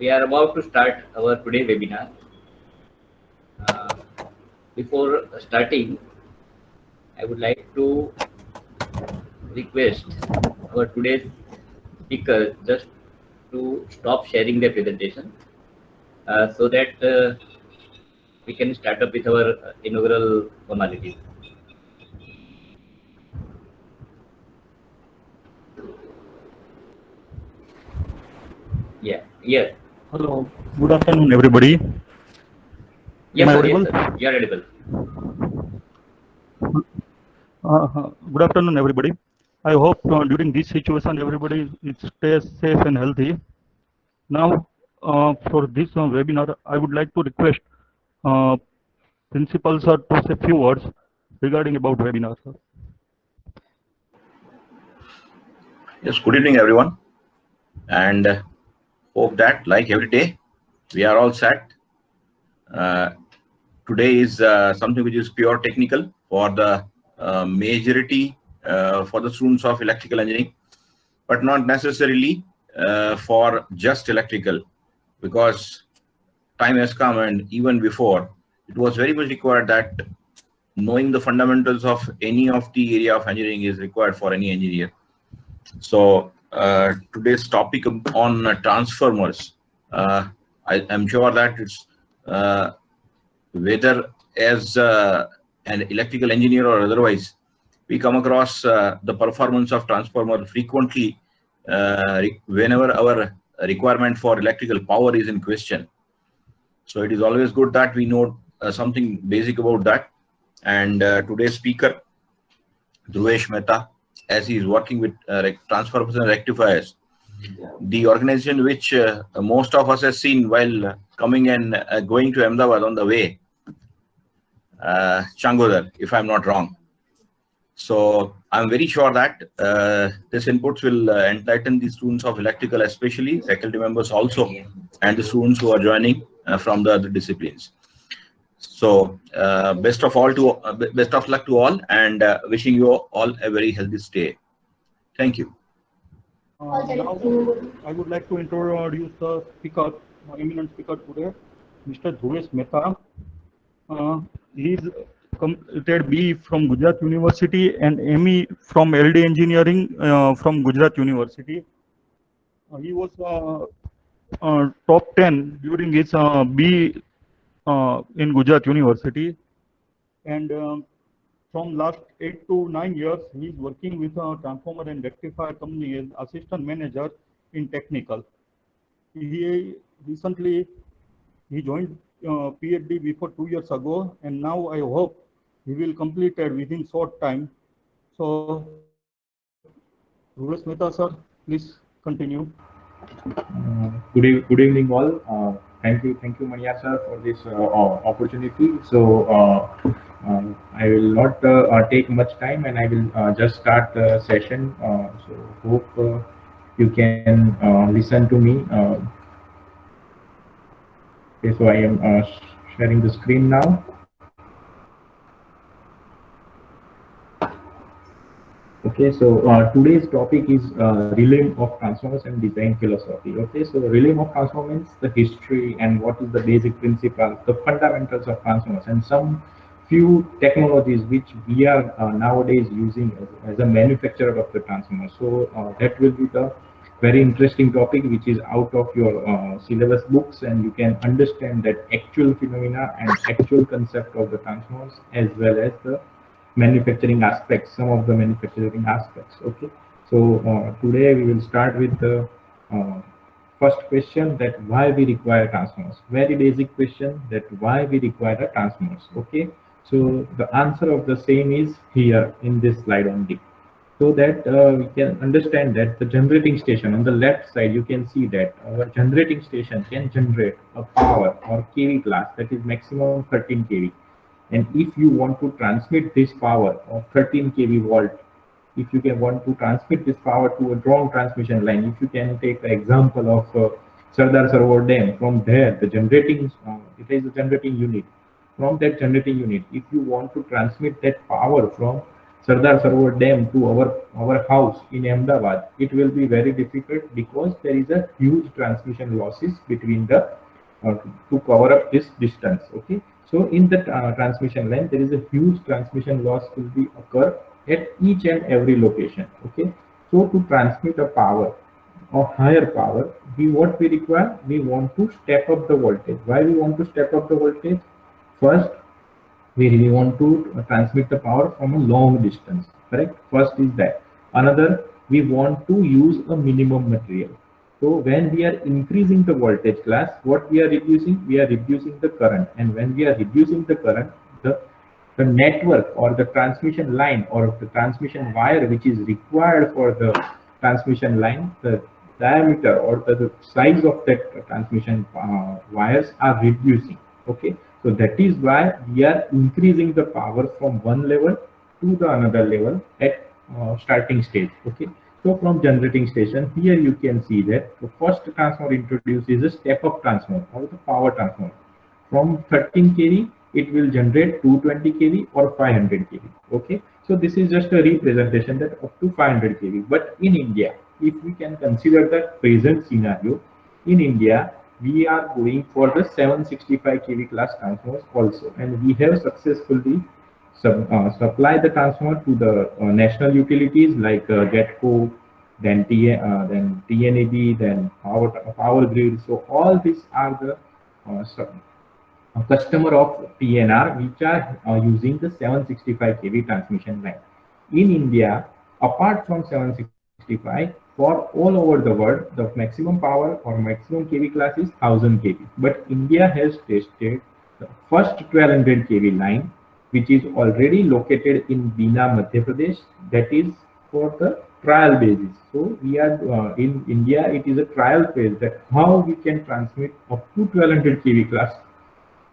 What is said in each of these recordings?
We are about to start our today webinar. Before starting, I would like to request our today's speaker just to stop sharing their presentation so that we can start up with our inaugural formalities. Yeah. Hello. Good afternoon, everybody. Yes, Am I sir. audible? Yes, sir. You are audible. Good afternoon, everybody. I hope during this situation, everybody stays safe and healthy. Now, for this webinar, I would like to request uh, principal sir to say a few words regarding about webinar, sir. Yes, good evening, everyone, and hope that, like every day, we are all set. Today is something which is pure technical for the majority for the students of electrical engineering, but not necessarily for just electrical, because time has come, and even before, it was very much required that knowing the fundamentals of any of the area of engineering is required for any engineer. So today's topic on transformers, I am sure that it's whether as an electrical engineer or otherwise, we come across the performance of transformer frequently whenever our requirement for electrical power is in question. So it is always good that we know something basic about that. And today's speaker, Dhruvesh Mehta, as he is working with transformers and rectifiers, the organization which most of us have seen while coming and going to Ahmedabad on the way, Changodar, if I'm not wrong. So I'm very sure that this inputs will enlighten the students of electrical, especially faculty members also, and the students who are joining from the other disciplines. So best of luck to all, and wishing you all a very healthy stay. Thank you. Now, I would like to introduce the speaker, eminent speaker today, Mr. Dhruvesh Mehta. He is completed B from Gujarat University and ME from LD Engineering from Gujarat University. He was top 10 during his B in Gujarat University, and from last 8 to 9 years, he is working with a transformer and rectifier company as assistant manager in technical. He recently joined PhD before 2 years ago, and now I hope he will complete it within short time. So, Dhruvesh Mehta sir, please continue. Good evening all. Thank you Mania sir for this opportunity. So I will not take much time, and I will just start the session. So hope you can listen to me. Okay, so I am sharing the screen now. Okay, so today's topic is realm of transformers and design philosophy. Okay, so realm of transformers, the history and what is the basic principles, the fundamentals of transformers, and some few technologies which we are nowadays using as a manufacturer of the transformer. So that will be the very interesting topic which is out of your syllabus books, and you can understand that actual phenomena and actual concept of the transformers, as well as the manufacturing aspects, some of the manufacturing aspects. Okay, so today we will start with the first question, that why we require transformers. Very basic question, that why we require transformers. Okay, so the answer of the same is here in this slide only, so that we can understand that the generating station on the left side, you can see that our generating station can generate a power or kV class, that is maximum 13 kV. And if you want to transmit this power of 13 kV volt, if you can want to transmit this power to a drawn transmission line, if you can take the example of Sardar Sarovar Dam, from there the generating, it is a generating unit. From that generating unit, if you want to transmit that power from Sardar Sarovar Dam to our house in Ahmedabad, it will be very difficult because there is a huge transmission losses between the to cover up this distance. Okay, so in the transmission line, there is a huge transmission loss will be occur at each and every location. Okay, so to transmit a power or higher power, what we require, we want to step up the voltage. Why we want to step up the voltage? First, we want to transmit the power from a long distance, correct? First is that. Another, we want to use a minimum material. So when we are increasing the voltage class, what we are reducing? We are reducing the current. And when we are reducing the current, the network or the transmission line or the transmission wire which is required for the transmission line, the diameter or the size of that transmission wires are reducing. Okay, so that is why we are increasing the power from one level to the another level at starting stage. Okay, so from generating station, here you can see that the first transformer introduced is a step up transformer or the power transformer. From 13 kV, it will generate 220 kV or 500 kV. Okay, so this is just a representation that up to 500 kV. But in India, if we can consider the present scenario, in India, we are going for the 765 kV class transformers also, and we have successfully supplied the transformer to the national utilities like GETCO, then TNAB, then Power Grid. So all these are the customer of PNR which are using the 765 kV transmission line. In India, apart from 765, for all over the world, the maximum power or maximum kV class is 1000 kV. But India has tested the first 1200 kV line, which is already located in Bina, Madhya Pradesh. That is for the trial basis. So we are in India, it is a trial phase that how we can transmit up to 1200 kV class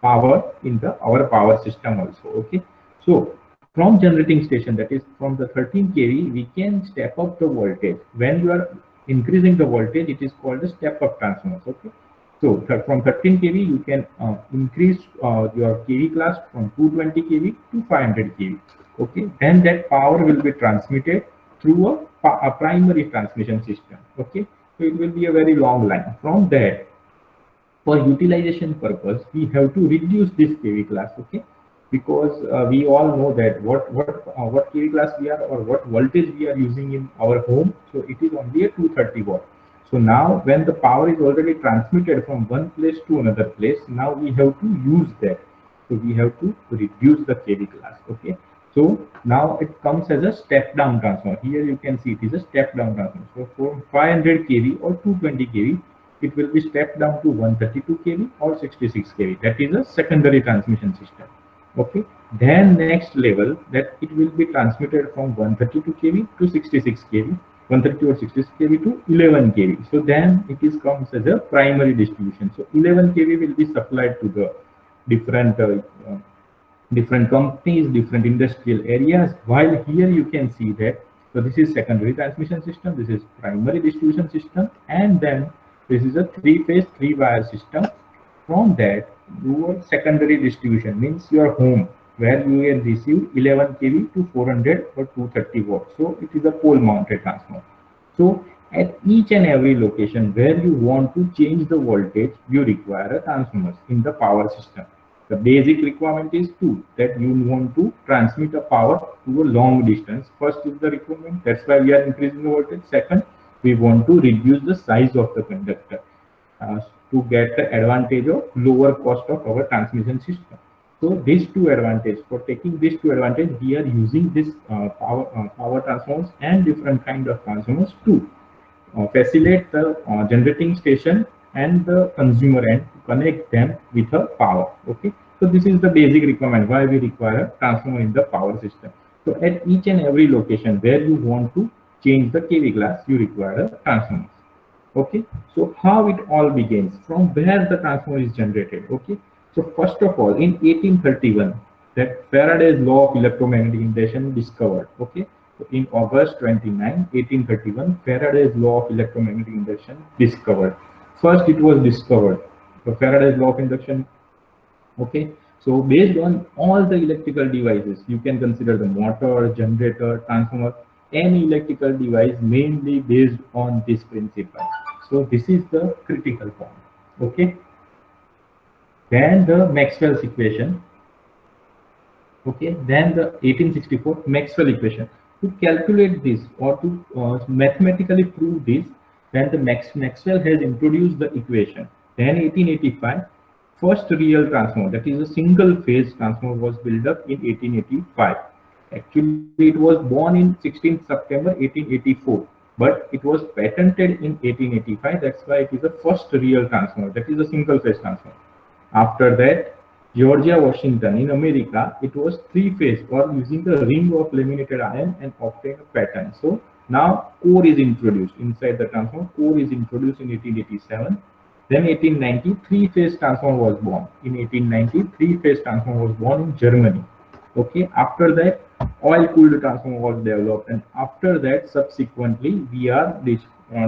power in our power system also. Okay, so from generating station, that is from the 13 kV, we can step up the voltage. When you are increasing the voltage, it is called a step up transformers. Okay, so from 13 kV, you can increase your kV class from 220 kV to 500 kV. Okay, then that power will be transmitted through a primary transmission system. Okay, so it will be a very long line. From that, for utilization purpose, we have to reduce this kV class. Okay, because we all know that what kV class we are or what voltage we are using in our home. So it is only a 230 watt. So now when the power is already transmitted from one place to another place, now we have to use that. So we have to reduce the kV class. Okay, so now it comes as a step down transformer. Here you can see it is a step down transformer. So from 500 kV or 220 kV, it will be stepped down to 132 kV or 66 kV. That is a secondary transmission system. Okay, then next level that it will be transmitted from 132 kV to 66 kV, 132 or 66 kV to 11 kV. So then it is comes as a primary distribution. So 11 kV will be supplied to the different companies, different industrial areas. While here you can see that, so this is secondary transmission system, this is primary distribution system, and then this is a three-phase, three-wire system. From that, your secondary distribution means your home, where you will receive 11 kV to 400 or 230 watts. So it is a pole-mounted transformer. So at each and every location where you want to change the voltage, you require a transformer in the power system. The basic requirement is two, that you want to transmit a power to a long distance. First is the requirement, that's why we are increasing the voltage. Second, we want to reduce the size of the conductor to get the advantage of lower cost of our transmission system. So these two advantages, for taking these two advantages, we are using this power transformers and different kind of transformers to facilitate the generating station and the consumer end to connect them with a power. Okay, so this is the basic requirement why we require a transformer in the power system. So at each and every location where you want to change the kV class, you require a transformer. Okay, so how it all begins, from where the transformer is generated. Okay, so first of all, in 1831, that Faraday's law of electromagnetic induction discovered. Okay, so in August 29, 1831, Faraday's law of electromagnetic induction discovered. First, it was discovered. So Faraday's law of induction. Okay, So based on all the electrical devices, you can consider the motor, generator, transformer, any electrical device mainly based on this principle. So this is the critical point. Okay. Then the Maxwell's equation. Okay. Then the 1864 Maxwell equation. To calculate this or to mathematically prove this, then the Maxwell has introduced the equation. Then 1885. First real transformer, that is a single phase transformer, was built up in 1885. Actually, it was born in 16th September 1884, but it was patented in 1885. That's why it is the first real transformer, that is a single phase transformer. After that, Georgia Washington in America, it was three phase or using the ring of laminated iron and obtain a pattern. So now core is introduced inside the transformer. Core is introduced in 1887. Then 1890, three-phase transformer was born. In 1890, three-phase transformer was born in Germany. Okay. After that, oil-cooled transformer was developed, and after that, subsequently, we are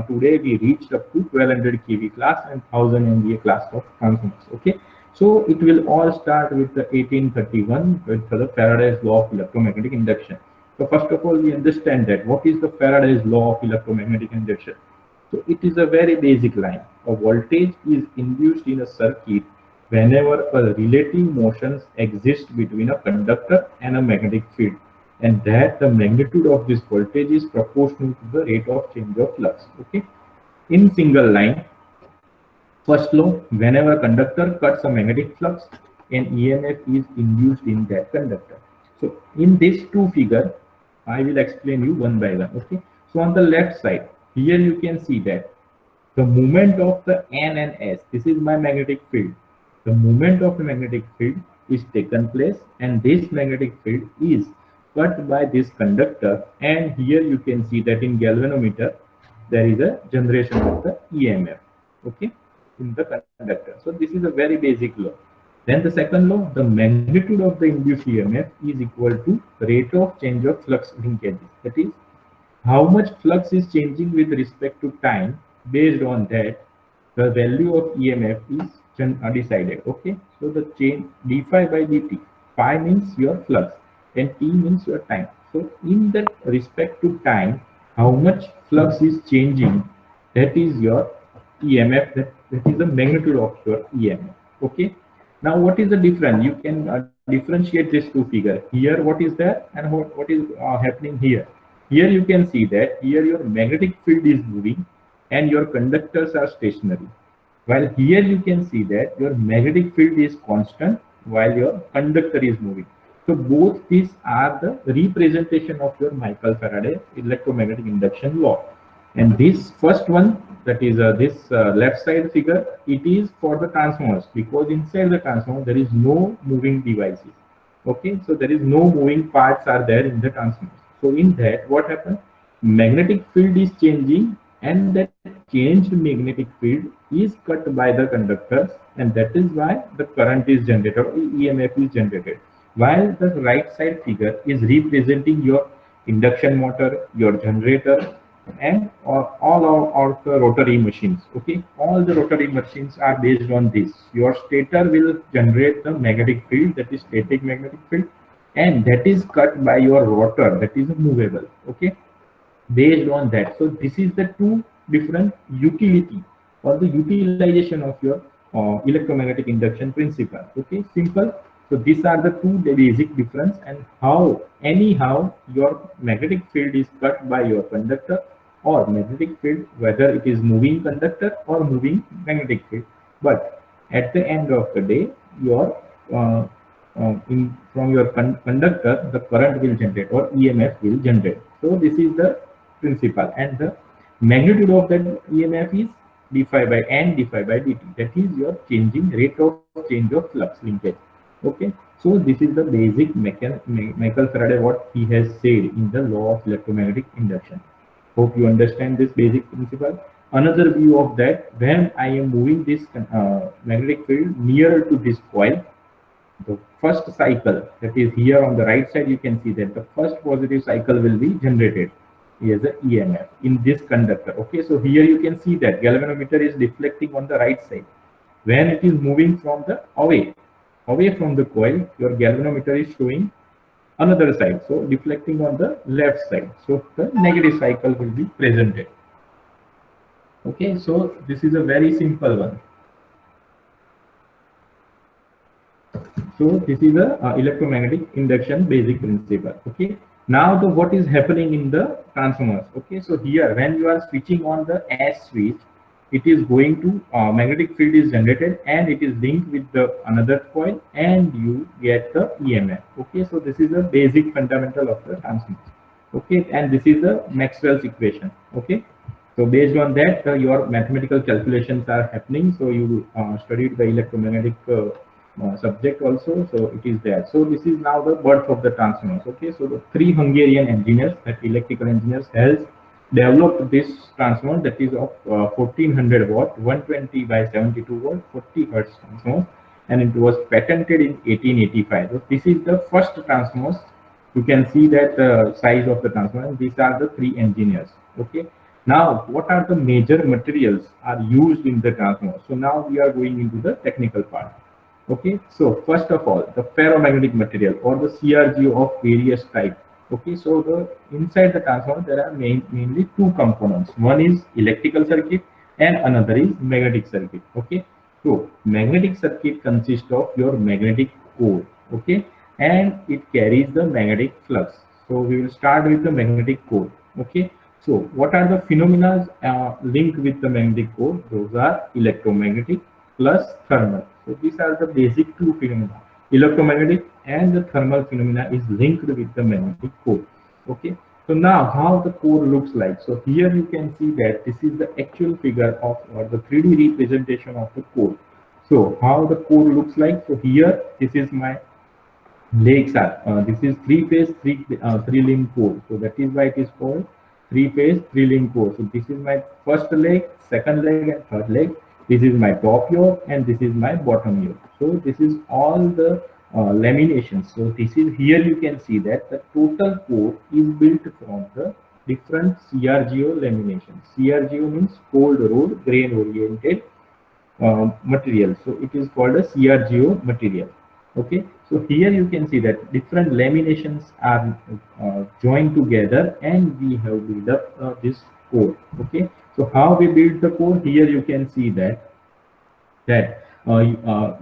today we reached up to 1200 kV class and 1000 MVA class of transformers. Okay. So it will all start with the 1831 with the Faraday's law of electromagnetic induction. So first of all, we understand that what is the Faraday's law of electromagnetic induction. So it is a very basic line. A voltage is induced in a circuit whenever a relative motions exist between a conductor and a magnetic field, and that the magnitude of this voltage is proportional to the rate of change of flux. Okay. In single line, first law, whenever a conductor cuts a magnetic flux, an EMF is induced in that conductor. So in this two figure, I will explain you one by one. Okay. So on the left side, here you can see that the movement of the N and S, this is my magnetic field. The movement of the magnetic field is taken place, and this magnetic field is cut by this conductor. And here you can see that in galvanometer, there is a generation of the EMF, okay, in the conductor. So this is a very basic law. Then the second law, the magnitude of the induced EMF is equal to rate of change of flux linkages. That is, how much flux is changing with respect to time. Based on that, the value of EMF is decided. Okay, so the change d phi by dt, phi means your flux and t means your time. So in that respect to time, how much flux is changing, that is your EMF, that is the magnitude of your EMF. Okay, now what is the difference? You can differentiate these two figures. Here what is there and what is happening here. Here you can see that here your magnetic field is moving and your conductors are stationary. While here you can see that your magnetic field is constant while your conductor is moving. So both these are the representation of your Michael Faraday electromagnetic induction law. And this first one, that is this left side figure, it is for the transformers, because inside the transformer there is no moving devices. Okay, so there is no moving parts are there in the transformers. So in that, what happens? Magnetic field is changing, and that changed magnetic field is cut by the conductors, and that is why the current is generated or EMF is generated. While the right side figure is representing your induction motor, your generator, and all of the rotary machines. Okay, all the rotary machines are based on this. Your stator will generate the magnetic field, that is static magnetic field, and that is cut by your rotor, that is movable. Okay, based on that. So this is the two different utility or the utilization of your electromagnetic induction principle. Okay, simple. So these are the two basic difference, and how anyhow your magnetic field is cut by your conductor or magnetic field, whether it is moving conductor or moving magnetic field. But at the end of the day, your from your conductor, the current will generate or EMF will generate. So this is the principle, and the magnitude of that EMF is d phi by n d phi by dt. That is your changing rate of change of flux linkage. Okay, so this is the basic Michael Faraday what he has said in the law of electromagnetic induction. Hope you understand this basic principle. Another view of that, when I am moving this magnetic field nearer to this coil, the first cycle, that is here on the right side, you can see that the first positive cycle will be generated as a EMF in this conductor. Okay, so here you can see that galvanometer is deflecting on the right side when it is moving from the away. away from the coil, your galvanometer is showing another side, so deflecting on the left side, so the negative cycle will be presented. Okay, so this is a very simple one. So this is a electromagnetic induction basic principle. Okay, now the what is happening in the transformers. Okay, so here when you are switching on the S switch, it is going to magnetic field is generated and it is linked with the another coil and you get the EMF. Okay, so this is a basic fundamental of the transformers. Okay, and this is the Maxwell's equation. Okay, so based on that your mathematical calculations are happening. So you studied the electromagnetic subject also, so it is there. So this is now the birth of the transformers. Okay, so the 3 Hungarian engineers, that electrical engineers, has developed this transformer that is of 1400 watt, 120 by 72 volt, 40 hertz transformer, and it was patented in 1885. So this is the first transformers. You can see that size of the transformer. These are the 3 engineers. Okay, now what are the major materials are used in the transformer? So now we are going into the technical part. Okay, so first of all, the ferromagnetic material or the CRGO of various types. Okay, so the inside the transformer there are mainly 2 components. One is electrical circuit and another is magnetic circuit. Okay, so magnetic circuit consists of your magnetic core. Okay, and it carries the magnetic flux. So we will start with the magnetic core. Okay, so what are the phenomena linked with the magnetic core? Those are electromagnetic plus thermal. So these are the basic 2 phenomena. Electromagnetic and the thermal phenomena is linked with the magnetic core. Okay, so now how the core looks like. So here you can see that this is the actual figure of or the 3D representation of the core. So how the core looks like. So here this is my legs are this is 3-phase 3-limb core. So that is why it is called 3-phase 3-limb core. So this is my first leg, second leg, and third leg. This is my top yoke and this is my bottom yoke. So this is all the laminations. So this is here you can see that the total core is built from the different CRGO laminations. CRGO means cold rolled grain oriented material. So it is called a CRGO material. Okay, so here you can see that different laminations are joined together and we have built up this core. Okay, so how we build the core, here you can see that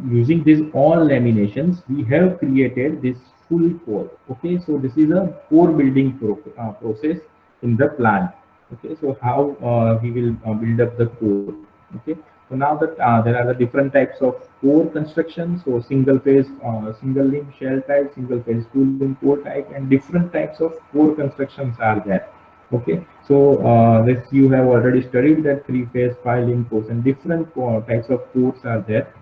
using these all laminations we have created this full core. Okay, so this is a core building process in the plant. Okay, so how we will build up the core. Okay, so now that there are the different types of core construction. So single phase single limb shell type, single phase 2-limb core type, and different types of core constructions are there. Okay, so this you have already studied that 3-phase 5-limb cores and different types of cores are there.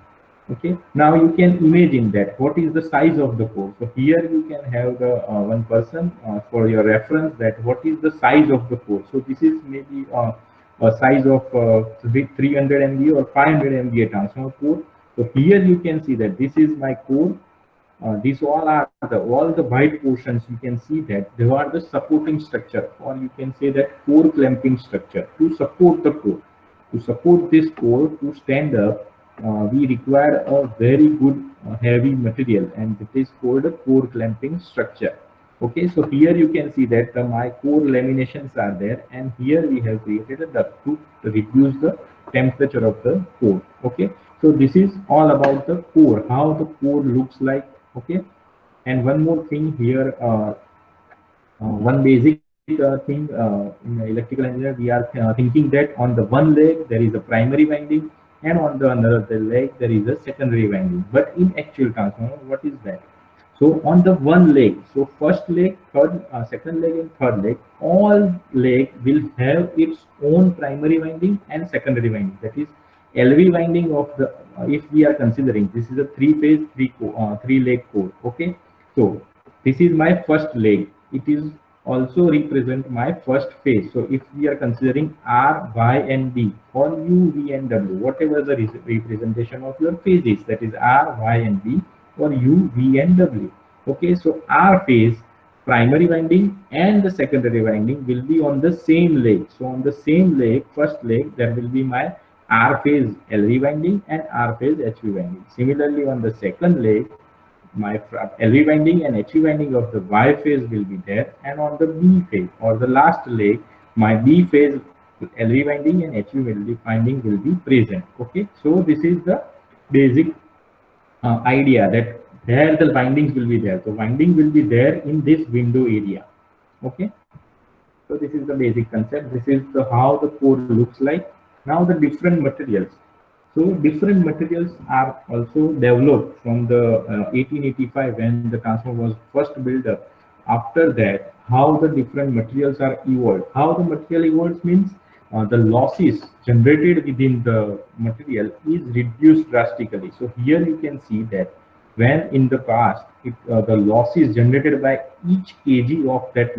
Okay, now you can imagine that what is the size of the core. So here you can have the one person for your reference that what is the size of the core. So this is maybe a size of 300 MVA or 500 MVA transformer core. So here you can see that this is my core. These all are all the white portions. You can see that they are the supporting structure, or you can say that core clamping structure to support the core. To support this core to stand up, we require a very good heavy material, and it is called a core clamping structure. Okay, so here you can see that my core laminations are there, and here we have created a duct to reduce the temperature of the core. Okay, so this is all about the core, how the core looks like. Okay, and one more thing here, one basic thing in electrical engineer, we are thinking that on the one leg there is a primary winding and on the another leg there is a secondary winding. But in actual transformer, what is that? So on the one leg, so first leg, third, second leg and third leg, all leg will have its own primary winding and secondary winding. That is LV winding of the, if we are considering this is a 3-phase 3-leg core. Okay, so this is my first leg. It is also represent my first phase. So if we are considering R, Y, and B, or U, V, and W, whatever the representation of your phases, that is R, Y, and B, or U, V, and W. Okay, so R phase, primary winding and the secondary winding will be on the same leg. So on the same leg, first leg, there will be my R phase LV winding and R phase HV winding. Similarly, on the second leg, my LV winding and HV winding of the Y phase will be there, and on the B phase or the last leg, my B phase LV winding and HV winding will be present. Okay, so this is the basic idea, that there the windings will be there. So winding will be there in this window area. Okay, so this is the basic concept. This is how the core looks like. Now the different materials. So different materials are also developed from the 1885 when the transformer was first built up. After that, how the different materials are evolved. How the material evolves means the losses generated within the material is reduced drastically. So here you can see that when in the past the losses generated by each kg of that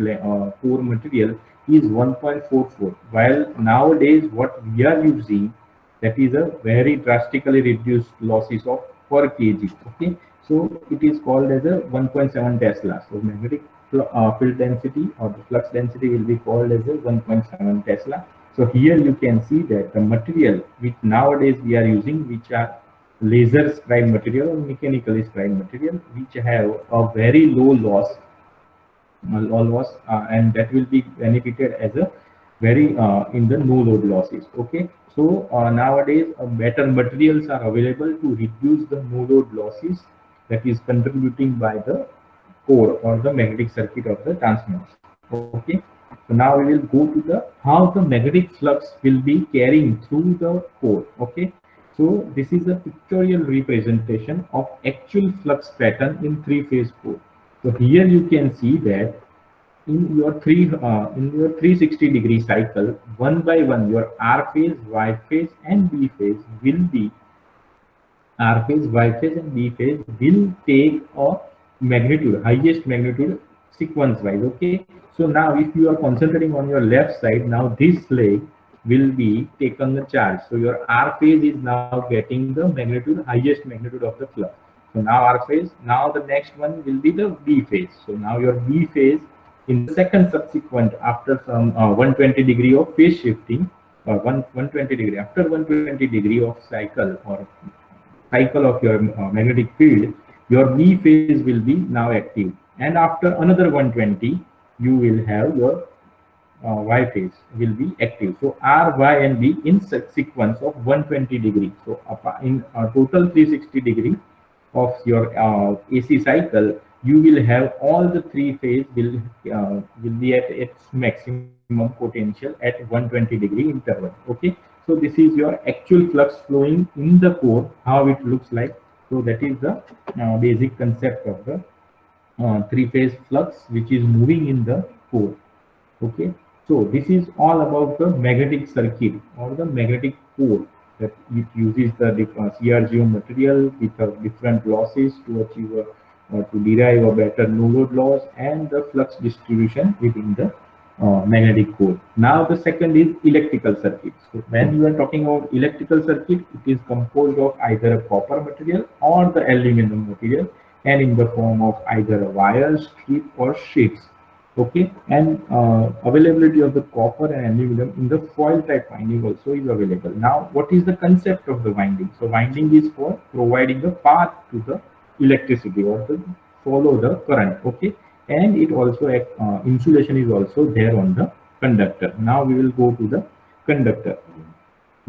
core material is 1.44, while nowadays what we are using, that is a very drastically reduced losses of per kg. Okay, so it is called as a 1.7 Tesla. So magnetic field density or the flux density will be called as a 1.7 Tesla. So here you can see that the material which nowadays we are using, which are laser scribe material or mechanically scribe material, which have a very low loss, and that will be benefited as a very in the no load losses. Okay, so nowadays better materials are available to reduce the no load losses, that is contributing by the core or the magnetic circuit of the transformers. Okay, so now we will go to the how the magnetic flux will be carrying through the core. Okay, so this is a pictorial representation of actual flux pattern in three-phase core. So here you can see that in your 360-degree cycle, one by one, your R phase, Y phase, and B phase will be R phase, Y phase, and B phase will take a magnitude, highest magnitude sequence wise. Okay, so now if you are concentrating on your left side, now this leg will be taken the charge. So your R phase is now getting the magnitude, highest magnitude of the flux. So now R phase, now the next one will be the B phase. So now your B phase in the second subsequent after some 120 degree of phase shifting, or 120 degree, after 120 degree of cycle or cycle of your magnetic field, your B phase will be now active, and after another 120 you will have your Y phase will be active. So R, Y, and B in sequence of 120 degree. So in total 360 degree of your AC cycle, you will have all the three phase will be at its maximum potential at 120 degree interval. Okay, so this is your actual flux flowing in the core, how it looks like. So that is the basic concept of the three-phase flux which is moving in the core. Okay, so this is all about the magnetic circuit or the magnetic core, that it uses the CRGO material with different losses to achieve to derive a better no load loss and the flux distribution within the magnetic core. Now the second is electrical circuit. So when you are talking about electrical circuit, it is composed of either a copper material or the aluminum material, and in the form of either a wire, strip, or sheets. Okay, and availability of the copper and aluminum in the foil type winding also is available. Now what is the concept of the winding? So winding is for providing a path to the electricity or to follow the current. Okay, and it also insulation is also there on the conductor. Now we will go to the conductor.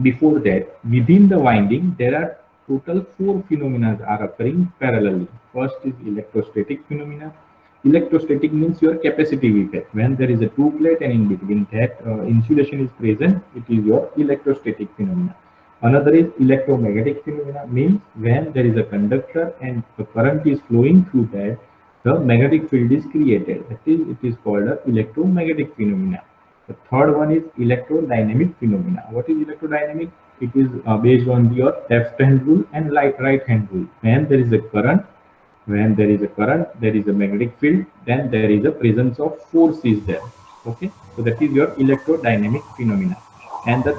Before that, within the winding there are total 4 phenomena are occurring parallelly. First is electrostatic phenomena. Electrostatic means your capacitive effect. When there is a two plate and in between that insulation is present, it is your electrostatic phenomena. Another is electromagnetic phenomena, means when there is a conductor and the current is flowing through that, the magnetic field is created. That is, it is called a electromagnetic phenomena. The third one is electrodynamic phenomena. What is electrodynamic? It is based on your left hand rule and right hand rule. When there is a current, there is a magnetic field, then there is a presence of forces there. Okay, so that is your electrodynamic phenomena. And the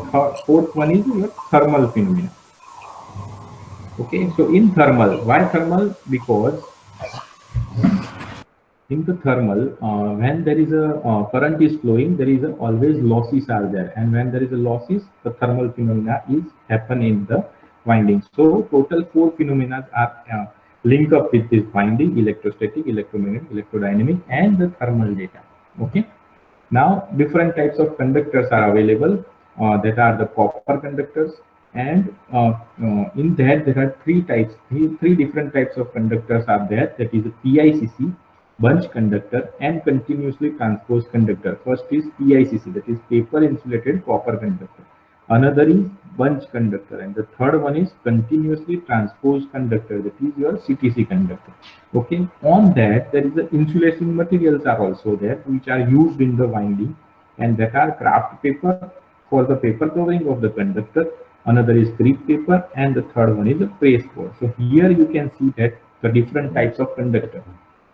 fourth one is your thermal phenomena. Okay, so in thermal, why thermal? Because In the thermal, when there is a current is flowing, there is always losses are there, and when there is a losses, the thermal phenomena is happen in the winding. So total 4 phenomena are linked up with this winding: electrostatic, electromagnetic, electrodynamic, and the thermal data. Okay. Now different types of conductors are available. That are the copper conductors, and in that there are three different types of conductors are there. That is PICC, bunch conductor, and continuously transposed conductor. First is PICC, that is paper insulated copper conductor. Another is bunch conductor, and the third one is continuously transposed conductor, that is your CTC conductor. Okay, on that there is the insulating materials are also there, which are used in the winding, and that are kraft paper for the paper covering of the conductor. Another is crepe paper, and the third one is a press board. So here you can see that the different types of conductor.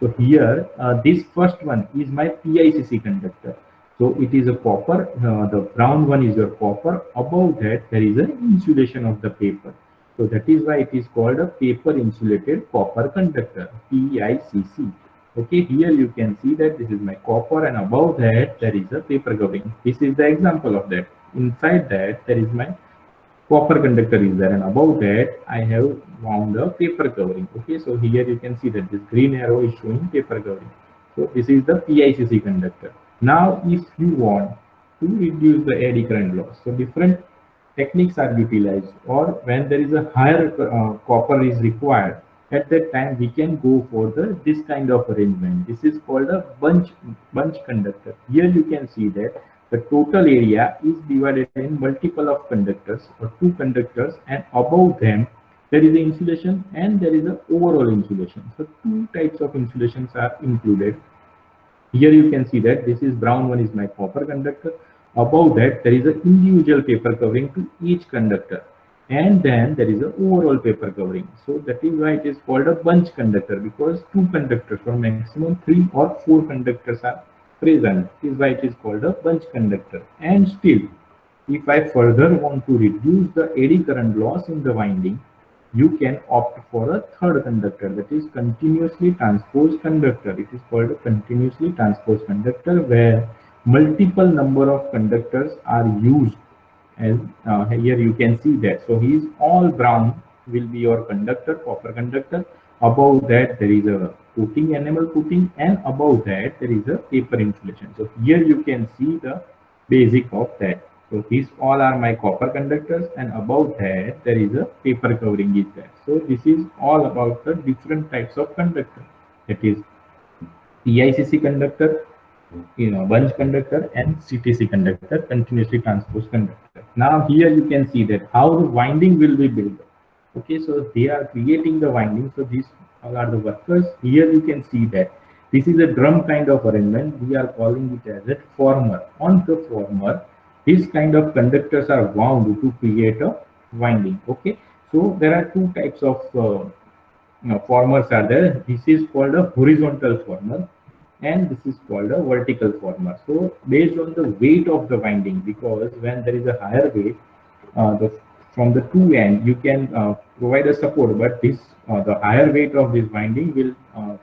So here this first one is my PICC conductor. So it is a copper, the brown one is your copper. Above that there is an insulation of the paper. So that is why it is called a paper insulated copper conductor, PICC. Okay, here you can see that this is my copper, and above that there is a paper covering. This is the example of that. Inside that there is my copper conductor is there, and above that I have wound a paper covering. Okay, so here you can see that this green arrow is showing paper covering. So this is the PICC conductor. Now if you want to reduce the eddy current loss, so different techniques are utilized, or when there is a higher copper is required, at that time we can go for this kind of arrangement. This is called a bunch conductor. Here you can see that the total area is divided in multiple of conductors or two conductors, and above them there is an insulation and there is an overall insulation. So two types of insulations are included. Here you can see that this is brown one is my copper conductor. Above that there is an individual paper covering to each conductor, and then there is an overall paper covering. So that is why it is called a bunch conductor, because two conductors or maximum 3 or 4 conductors are present. This is why it is called a bunch conductor. And still, if I further want to reduce the eddy current loss in the winding, you can opt for a third conductor, that is continuously transposed conductor. It is called a continuously transposed conductor, where multiple number of conductors are used. As here you can see that. So he is all brown will be your conductor, copper conductor. Above that there is a coating, enamel coating, and above that there is a paper insulation. So here you can see the basic of that. So these all are my copper conductors, and above that there is a paper covering is there. So this is all about the different types of conductor. That is PICC conductor, bunch conductor, and CTC conductor, continuously transposed conductor. Now here you can see that how the winding will be built. Okay, so they are creating the winding. So these all are the workers. Here you can see that this is a drum kind of arrangement. We are calling it as a former. On the former, these kind of conductors are wound to create a winding. Okay, so there are two types of formers are there. This is called a horizontal former, and this is called a vertical former. So based on the weight of the winding, because when there is a higher weight, from the two ends you can provide a support, but this the higher weight of this winding will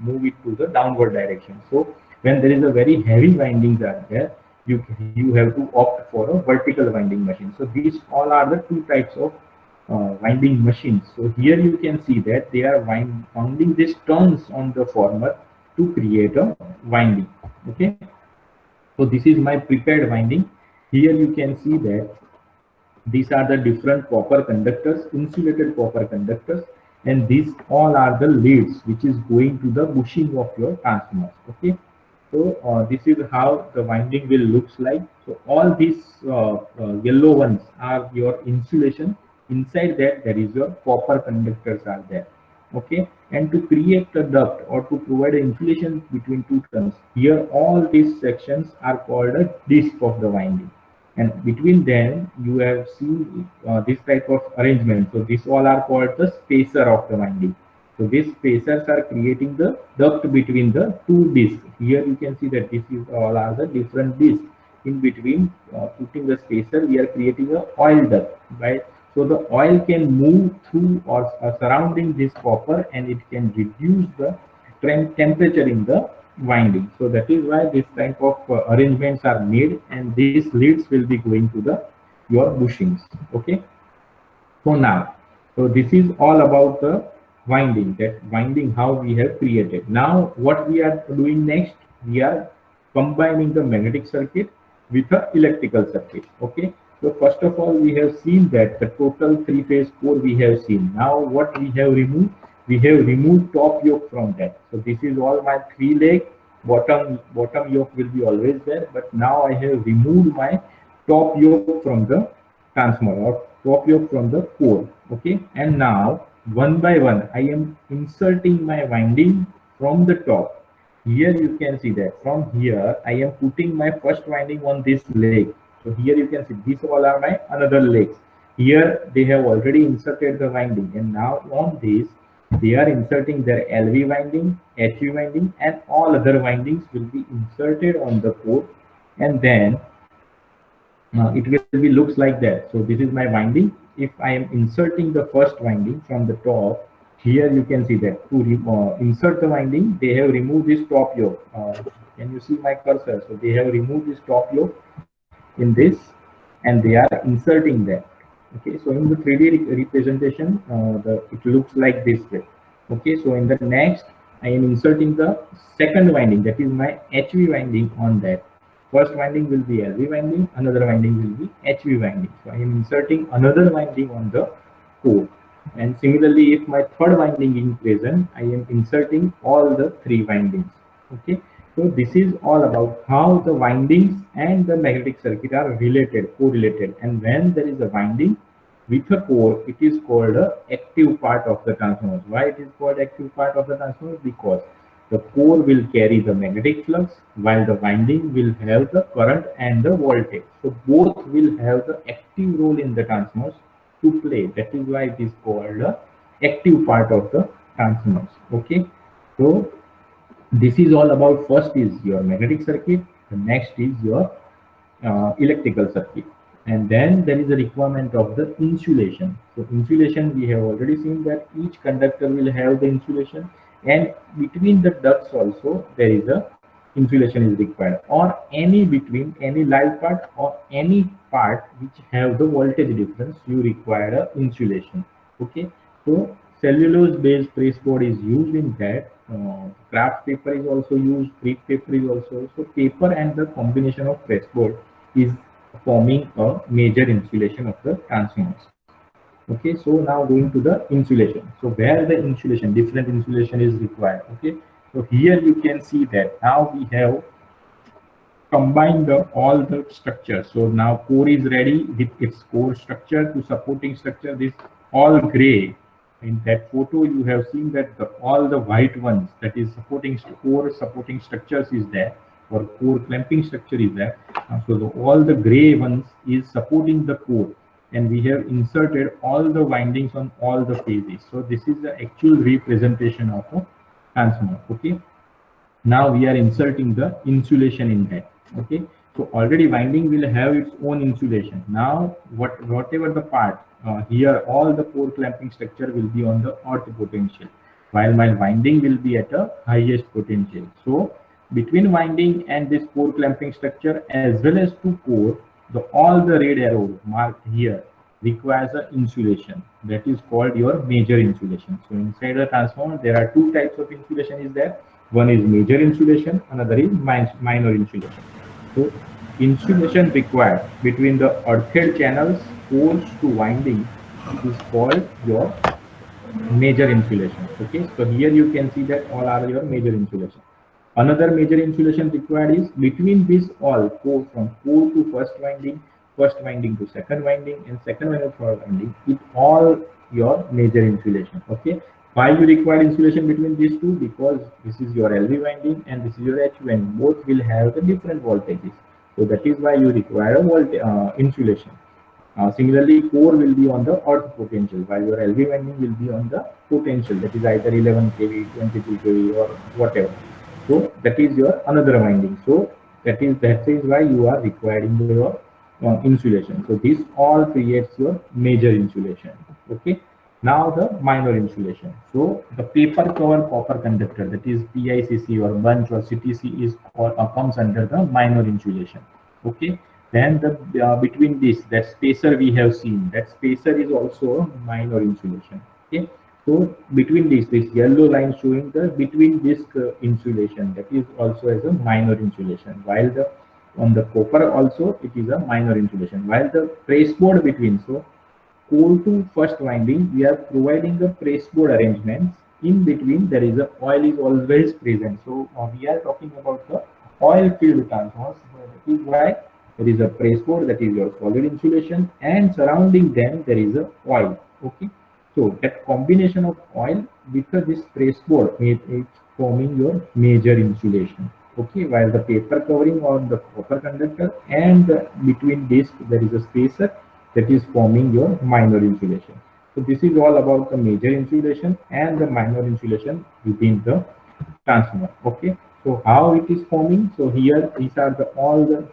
move it to the downward direction. So when there is a very heavy windings are there, you have to opt for a vertical winding machine. So these all are the two types of winding machines. So here you can see that they are winding these turns on the former to create a winding. Okay, so this is my prepared winding. Here you can see that these are the different copper conductors, insulated copper conductors, and these all are the leads which is going to the bushing of your transformers. Okay, so this is how the winding will looks like. So all these yellow ones are your insulation. Inside that there is your copper conductors are there. Okay, and to create a duct or to provide insulation between two turns, here all these sections are called a disc of the winding, and between them you have seen this type of arrangement. So these all are called the spacer of the winding. So these spacers are creating the duct between the two discs. Here you can see that this is all are the different discs. In between putting the spacer, we are creating a oil duct, right? So the oil can move through or surrounding this copper, and it can reduce the temperature in the winding. So that is why this type of arrangements are made, and these leads will be going to the your bushings. Okay. So now, so this is all about the winding, that winding how we have created. Now what we are doing next, we are combining the magnetic circuit with the electrical circuit. Okay. So first of all, we have seen that the total three-phase core we have seen. Now what we have removed? We have removed top yoke from that. So this is all my three leg. Bottom yoke will be always there, but now I have removed my top yoke from the transformer, or top yoke from the core. Okay, and now one by one I am inserting my winding from the top. Here you can see that from here I am putting my first winding on this leg. So here you can see these all are my another legs. Here they have already inserted the winding, and now on this they are inserting their LV winding, HV winding, and all other windings will be inserted on the core, and then it will be looks like that. So this is my winding. If I am inserting the first winding from the top, here you can see that to insert the winding, they have removed this top yoke. Can you see my cursor? So they have removed this top yoke in this, and they are inserting that. Okay, so in the 3D representation, it looks like this way. Okay, so in the next, I am inserting the second winding, that is my HV winding on that. First winding will be LV winding, another winding will be HV winding. So I am inserting another winding on the core. And similarly, if my third winding is present, I am inserting all the three windings. Okay, so this is all about how the windings and the magnetic circuit are related, correlated. And when there is a winding with a core, it is called a active part of the transformer. Why it is called active part of the transformer? Because the core will carry the magnetic flux, while the winding will have the current and the voltage. So both will have the active role in the transformers to play. That is why it is called the active part of the transformers. Okay, so this is all about, first is your magnetic circuit, the next is your electrical circuit, and then there is a requirement of the insulation. So insulation, we have already seen that each conductor will have the insulation, and between the ducts also there is a insulation is required, or any between any live part or any part which have the voltage difference, you require a insulation. Okay, so cellulose based press board is used in that. Craft paper is also used, crepe paper is also. So paper and the combination of press board is forming a major insulation of the transformers. Okay, so now going to the insulation. So where the insulation, different insulation is required. Okay, so here you can see that now we have combined all the structures. So now core is ready with its core structure to supporting structure. This all gray. In that photo, you have seen that all the white ones, that is supporting core supporting structures is there, or core clamping structure is there. So all the gray ones is supporting the core, and we have inserted all the windings on all the phases. So this is the actual representation of a transformer. Okay, now we are inserting the insulation in that. Okay, so already winding will have its own insulation. Now whatever the part here, all the core clamping structure will be on the earth potential, while my winding will be at a highest potential. So between winding and this core clamping structure as well as to core, all the red arrow marked here requires an insulation, that is called your major insulation. So inside the transformer there are two types of insulation is there. One is major insulation, another is minor insulation. So insulation required between the earthed channels, cores to winding is called your major insulation. Okay, so here you can see that all are your major insulation. Another major insulation required is between this all core, from core to first winding to second winding, and second winding to third winding, it all your major insulation. Okay, why you require insulation between these two? Because this is your LV winding and this is your HV winding. Both will have the different voltages. So that is why you require a insulation. Similarly, core will be on the earth potential, while your LV winding will be on the potential, that is either 11 kV, 22 kV, or whatever. So that is your another winding. So that is why you are requiring your insulation. So this all creates your major insulation. Okay. Now the minor insulation. So the paper cover copper conductor, that is PICC or bunch or CTC, is comes under the minor insulation. Okay. Then the between this, that spacer we have seen, that spacer is also a minor insulation. Okay. So between this yellow line showing the between disc insulation, that is also as a minor insulation. While the on the copper also it is a minor insulation. While the press board between, so core to first winding, we are providing the press board arrangements. In between, there is a oil is always present. So we are talking about the oil filled transformers. That is why there is a press board, that is your solid insulation, and surrounding them there is a oil. Okay. So that combination of oil with this press board, it's forming your major insulation. Okay. While the paper covering on the copper conductor and between this there is a spacer, that is forming your minor insulation. So this is all about the major insulation and the minor insulation within the transformer. Okay. So how it is forming? So here these are all the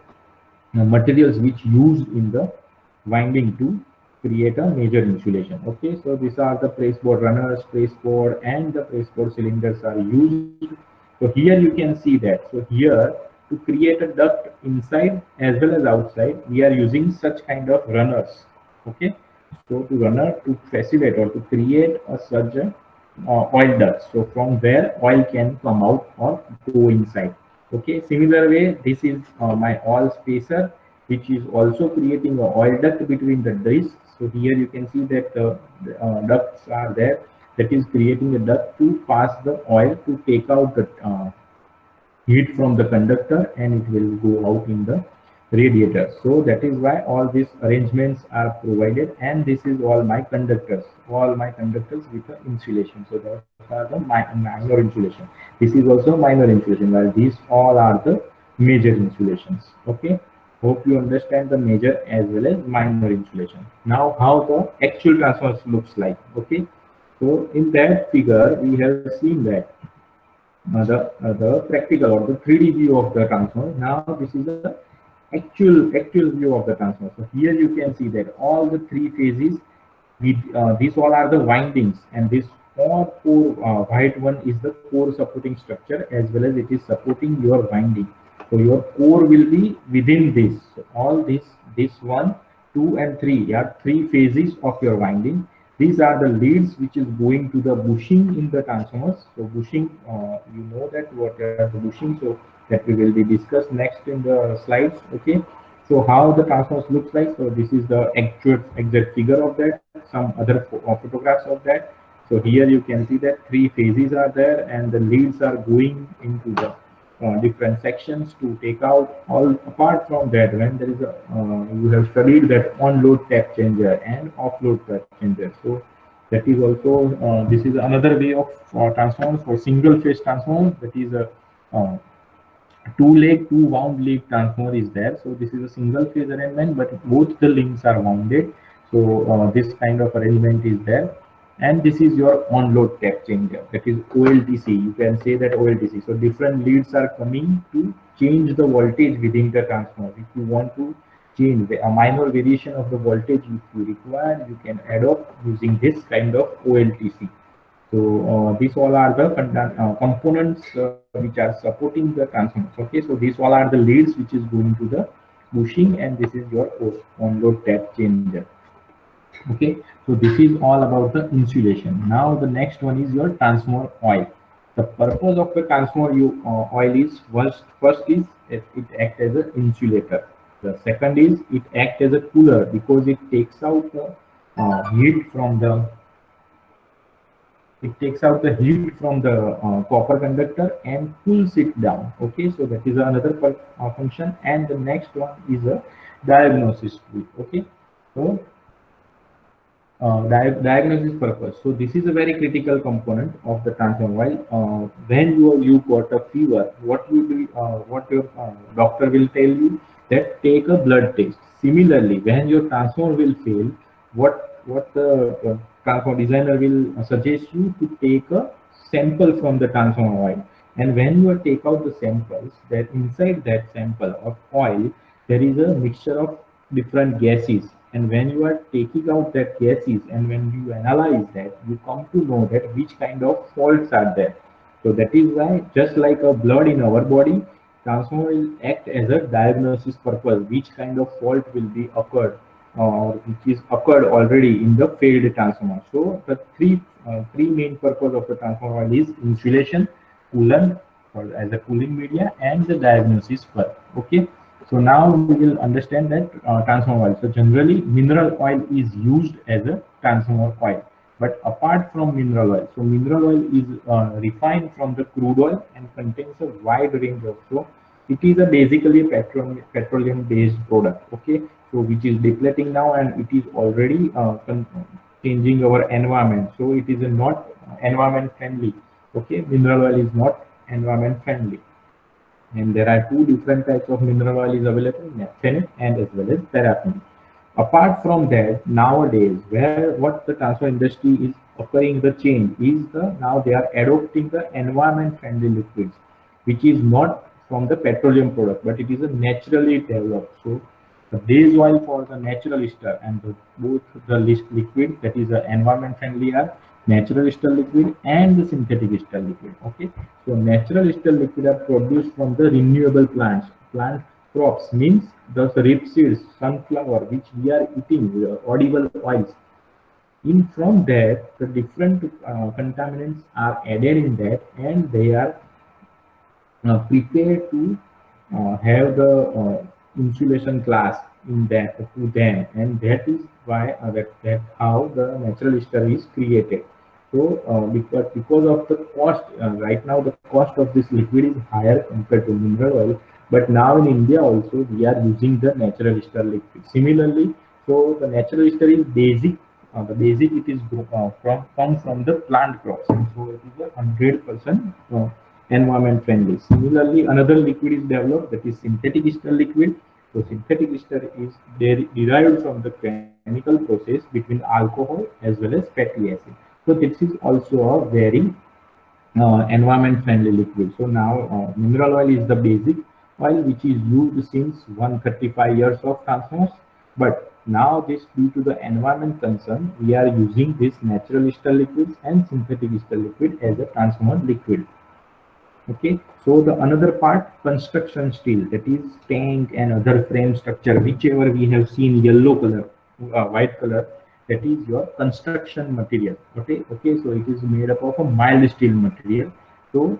materials which used in the winding to create a major insulation. Okay. So these are the press board runners, press board, and the press board cylinders are used. So here you can see that. So here, to create a duct inside as well as outside, we are using such kind of runners. Okay. So to runner to facilitate or to create a such oil duct. So from where oil can come out or go inside. Okay. Similar way, this is my oil spacer, which is also creating a oil duct between the discs. So here you can see that the ducts are there. That is creating a duct to pass the oil to take out the heat from the conductor, and it will go out in the radiator. So that is why all these arrangements are provided, and this is all my conductors with the insulation. So those are the minor insulation. This is also minor insulation, while these all are the major insulations. Okay. Hope you understand the major as well as minor insulation. Now how the actual transformer looks like. Okay. So in that figure we have seen that the practical or the 3D view of the transformer. Now this is the actual view of the transformer. So here you can see that all the three phases, with these all are the windings, and this core white one is the core supporting structure, as well as it is supporting your winding. So your core will be within this. So all this 1, 2, and 3 are three phases of your winding. These are the leads which is going to the bushing in the transformers. So bushing, you know that what are the bushing. So that we will be discussed next in the slides. Okay. So how the transformers looks like. So this is the exact figure of that. Some other photographs of that. So here you can see that three phases are there, and the leads are going into the different sections to take out. All apart from that, when there is a you have studied that on-load tap changer and off-load tap changer. So that is also this is another way of transformers for single phase transformers. That is a two wound leg transformer is there. So this is a single phase arrangement, but both the links are wounded. So this kind of arrangement is there. And this is your on-load tap changer, that is OLTC. You can say that OLTC. So different leads are coming to change the voltage within the transformer. If you want to change a minor variation of the voltage, if you require, you can add up using this kind of OLTC. So these all are the components which are supporting the transformers. Okay, so these all are the leads which is going to the bushing, and this is your on-load tap changer. Okay, so this is all about the insulation. Now the next one is your transformer oil. The purpose of the transformer oil is first is it acts as an insulator. The second is it acts as a cooler, because it takes out the heat from the copper conductor and cools it down. Okay, so that is another function. And the next one is a diagnosis tool. Okay, so diagnosis purpose. So this is a very critical component of the transformer. While when you got a fever, what your doctor will tell you, that take a blood test. Similarly, when your transformer will fail, what the transformer designer will suggest you to take a sample from the transformer oil. And when you take out the samples, that inside that sample of oil there is a mixture of different gases. And when you are taking out that gases and when you analyze that, you come to know that which kind of faults are there. So that is why, just like a blood in our body, transformer will act as a diagnosis purpose, which kind of fault will be occurred or which is occurred already in the failed transformer. So the three main purpose of the transformer is insulation, coolant or as a cooling media, and the diagnosis work. Okay. So now we will understand that transformer oil. So generally mineral oil is used as a transformer oil. But apart from mineral oil, so mineral oil is refined from the crude oil and contains a wide range of, so it is a basically petroleum based product. Okay, so which is depleting now and it is already changing our environment. So it is a not environment friendly. Okay, mineral oil is not environment friendly. And there are two different types of mineral oil is available, naphthalene and as well as paraffin. Apart from that, nowadays, where what the transfer industry is occurring the change is now they are adopting the environment friendly liquids, which is not from the petroleum product, but it is a naturally developed. So the base oil for the natural ester and both the liquid that is the environment friendly are natural ester liquid and the synthetic ester liquid. Okay, so natural ester liquid are produced from the renewable plants. Plant crops means the rapeseeds, sunflower, which we are eating, edible oils. In from that, the different contaminants are added in that, and they are prepared to have the insulation class in that to them, and that is why that how the natural ester is created. So because of the cost, right now the cost of this liquid is higher compared to mineral oil. But now in India also we are using the natural ester liquid. Similarly, so the natural ester is basic. The basic it is comes from the plant crops, and so it is a 100% environment friendly. Similarly, another liquid is developed, that is synthetic ester liquid. So synthetic ester is derived from the chemical process between alcohol as well as fatty acid. So this is also a very environment friendly liquid. So now mineral oil is the basic oil which is used since 135 years of transformers, but now this due to the environment concern we are using this natural ester liquids and synthetic ester liquid as a transformer liquid. Okay, so the another part, construction steel, that is tank and other frame structure, whichever we have seen yellow color, white color, that is your construction material. Okay, so it is made up of a mild steel material. So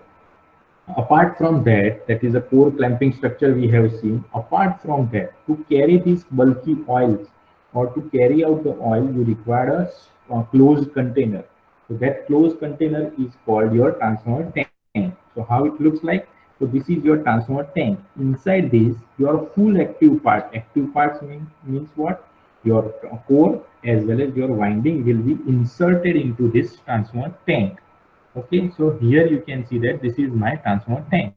apart from that, that is a core clamping structure we have seen. Apart from that, to carry these bulky oils or to carry out the oil, you require a closed container. So that closed container is called your transformer tank. So how it looks like? So this is your transformer tank. Inside this, your full active part. Active parts means what? Your core as well as your winding will be inserted into this transformer tank. Okay, so here you can see that this is my transformer tank.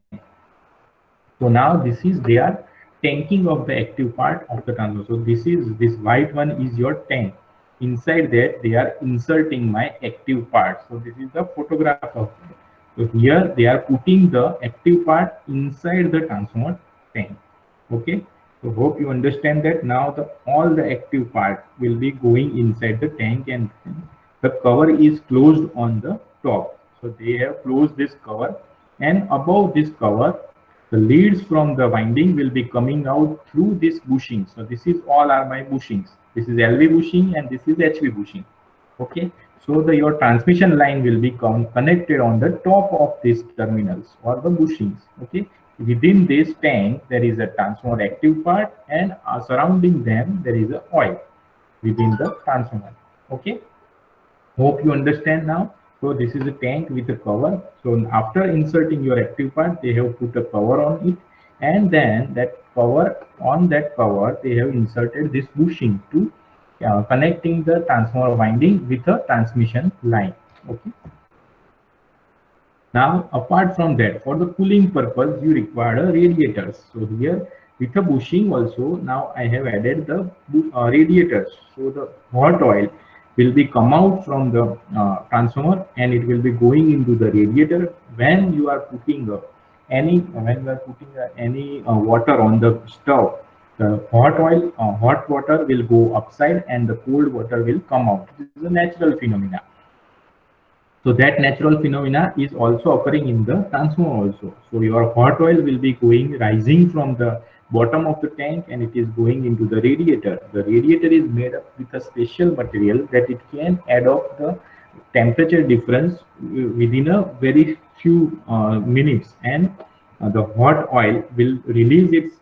So now this is their tanking of the active part of the transformer. So this white one is your tank. Inside that they are inserting my active part. So this is the photograph of it. So here they are putting the active part inside the transformer tank. Okay, so hope you understand that now all the active part will be going inside the tank and the cover is closed on the top. So they have closed this cover, and above this cover the leads from the winding will be coming out through this bushing. So this is all are my bushings. This is LV bushing and this is HV bushing. Okay, so your transmission line will be connected on the top of these terminals or the bushings. Okay, within this tank there is a transformer active part, and surrounding them there is a oil within the transformer. Okay, hope you understand now. So this is a tank with a cover. So after inserting your active part, they have put a cover on it, and then that cover, on that cover they have inserted this bushing to connecting the transformer winding with a transmission line. Okay, now apart from that, for the cooling purpose you require radiators. So here with a bushing also, now I have added the radiators. So the hot oil will be come out from the transformer and it will be going into the radiator. When you are putting any water on the stove, The hot water will go upside and the cold water will come out. This is a natural phenomena. So that natural phenomena is also occurring in the transformer also. So your hot oil will be rising from the bottom of the tank and it is going into the radiator. The radiator is made up with a special material that it can adopt the temperature difference within a very few minutes, and the hot oil will release its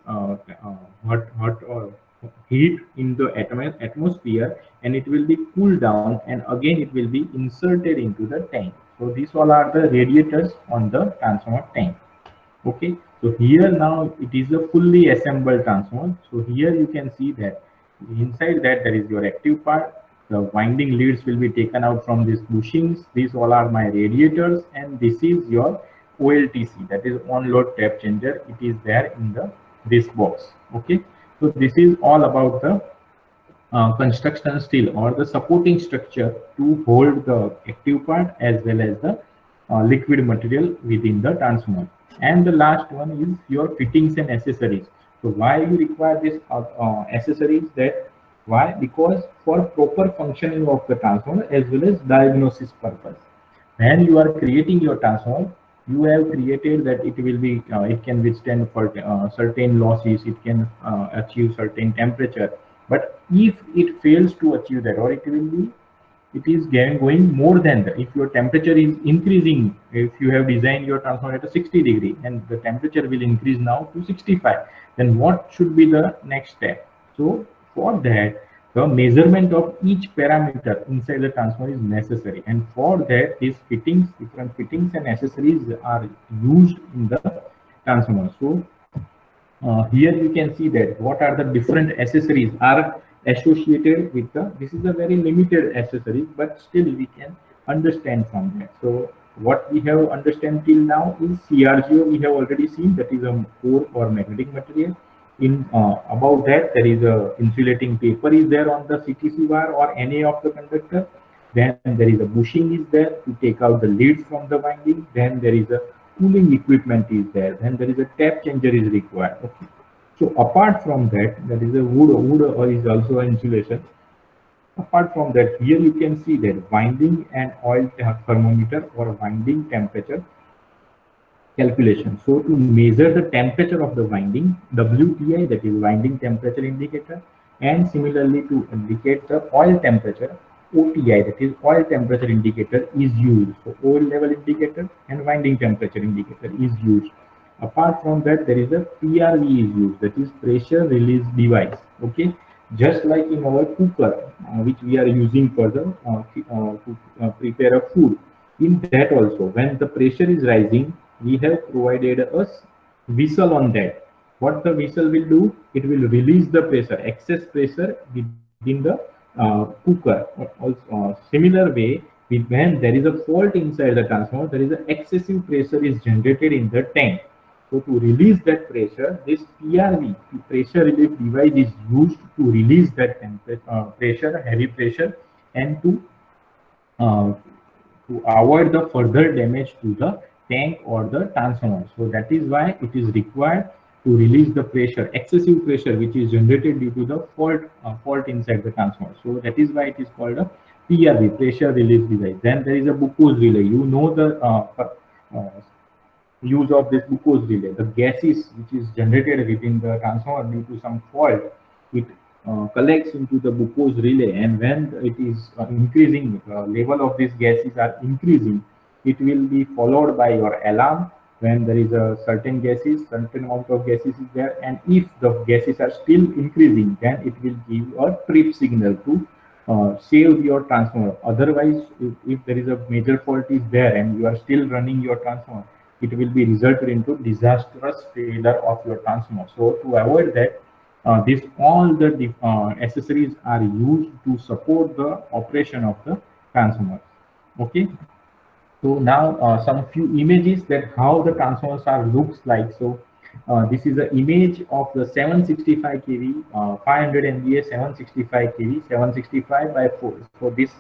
heat in the atmosphere, and it will be cooled down, and again it will be inserted into the tank. So these all are the radiators on the transformer tank. Okay, so here now it is a fully assembled transformer. So here you can see that inside that there is your active part. The winding leads will be taken out from these bushings. These all are my radiators, and this is your OLTC, that is on load tap changer. It is there in this box. Okay, so this is all about the construction steel or the supporting structure to hold the active part as well as the liquid material within the transformer. And the last one is your fittings and accessories. So why you require this accessories? That why? Because for proper functioning of the transformer as well as diagnosis purpose. When you are creating your transformer, you have created that it will be it can withstand for certain losses, it can achieve certain temperature. But if it fails to achieve that, or it is going more than that, if your temperature is increasing, if you have designed your transformer at a 60 degree and the temperature will increase now to 65, then what should be the next step? So for that, the measurement of each parameter inside the transformer is necessary, and for that these different fittings and accessories are used in the transformer. So here you can see that what are the different accessories are associated with this is a very limited accessory, but still we can understand from that. So what we have understand till now is CRGO. We have already seen that is a core or magnetic material. In above that there is a insulating paper is there on the CTC wire or any of the conductor. Then there is a bushing is there to take out the leads from the winding. Then there is a cooling equipment is there. Then there is a tap changer is required. Okay. So apart from that, there is a wood or is also an insulation. Apart from that, here you can see that winding and oil thermometer or winding temperature calculation. So to measure the temperature of the winding, WTI, that is winding temperature indicator, and similarly to indicate the oil temperature, OTI, that is oil temperature indicator, is used. So oil level indicator and winding temperature indicator is used. Apart from that, there is a PRV is used, that is pressure release device. Okay, just like in our cooker, which we are using for the to prepare a food. In that also, when the pressure is rising, we have provided a whistle on that. What the whistle will do? It will release the pressure, excess pressure within the cooker. Also, similar way, when there is a fault inside the transformer, there is an excessive pressure is generated in the tank. So to release that pressure, this PRV, pressure relief device, is used to release that pressure, heavy pressure, and to avoid the further damage to the tank or the transformer. So that is why it is required to release the pressure, excessive pressure, which is generated due to the fault inside the transformer. So that is why it is called a PRV, pressure release device. Then there is a Buchholz relay. You know the use of this Buchholz relay. The gases which is generated within the transformer due to some fault, it collects into the Buchholz relay, and when it is increasing, level of these gases are increasing, it will be followed by your alarm. When there is a certain amount of gases is there, and if the gases are still increasing, then it will give a trip signal to save your transformer. Otherwise, if there is a major fault is there and you are still running your transformer, it will be resulted into disastrous failure of your transformer. So to avoid that, all the accessories are used to support the operation of the transformer. Okay. So now some few images that how the transformers looks like. So this is an image of the 765 kV, 500 MVA 765 kV, 765 by 4. So this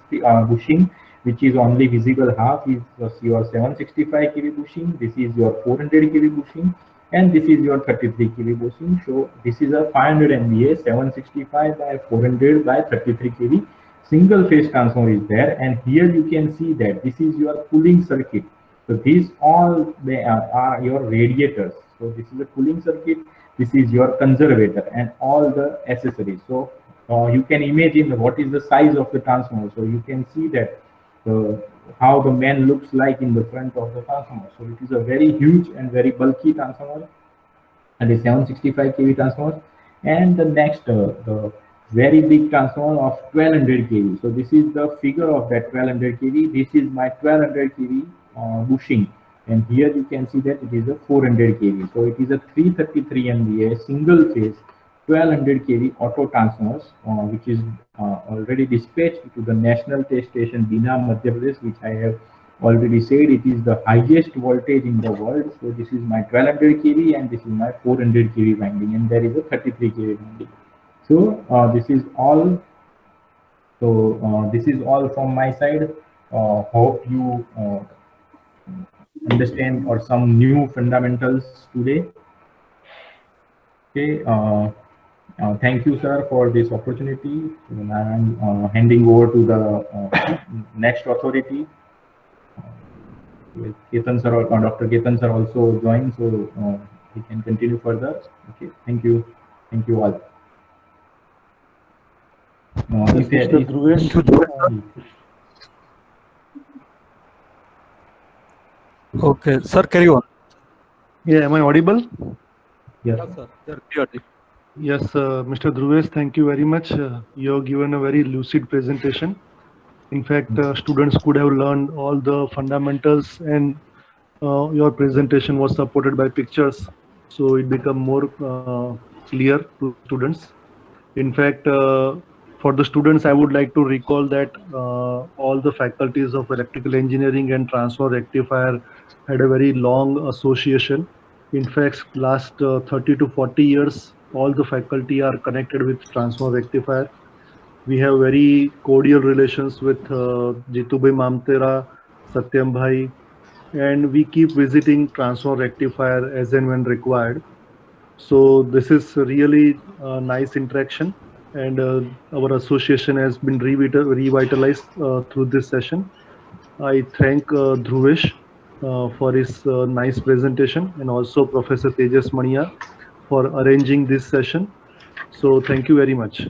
bushing, which is only visible half, is your 765 kV bushing. This is your 400 kV bushing, and this is your 33 kV bushing. So this is a 500 MVA 765 by 400 by 33 kV single phase transformer is there, and here you can see that this is your cooling circuit. So these all they are your radiators. So this is a cooling circuit, this is your conservator and all the accessories. So you can imagine what is the size of the transformer. So you can see that how the man looks like in the front of the transformer. So it is a very huge and very bulky transformer, and a 765 kV transformer. And the next the very big transformer of 1200 kV. So this is the figure of that 1200 kV. This is my 1200 kV bushing, and here you can see that it is a 400 kV. So it is a 333 MVA single phase 1200 kV auto transformers, which is already dispatched to the national test station Bina, Madhya Pradesh, which I have already said it is the highest voltage in the world. So this is my 1200 kV and this is my 400 kV winding, and there is a 33 kV winding. So this is all. So this is all from my side. Hope you understand or some new fundamentals today. Okay. Thank you, sir, for this opportunity. And I'm handing over to the next authority. Ketan sir or Dr. Ketan sir also joined, so he can continue further. Okay, thank you all. Mr. Dhruvesh. Okay, sir, carry on. Yeah, am I audible? Yes, sir. Yes, Mr. Dhruvesh, thank you very much. You have given a very lucid presentation. In fact, students could have learned all the fundamentals, and your presentation was supported by pictures, so it became more clear to students. In fact, for the students, I would like to recall that all the faculties of electrical engineering and transformer rectifier had a very long association. In fact, last 30 to 40 years, all the faculty are connected with transformer rectifier. We have very cordial relations with Jitubhai Mamtera, Satyam Bhai, and we keep visiting transformer rectifier as and when required. So this is really a nice interaction, and our association has been revitalized through this session. I thank Dhruvesh for his nice presentation, and also Professor Tejas Mania for arranging this session. So thank you very much.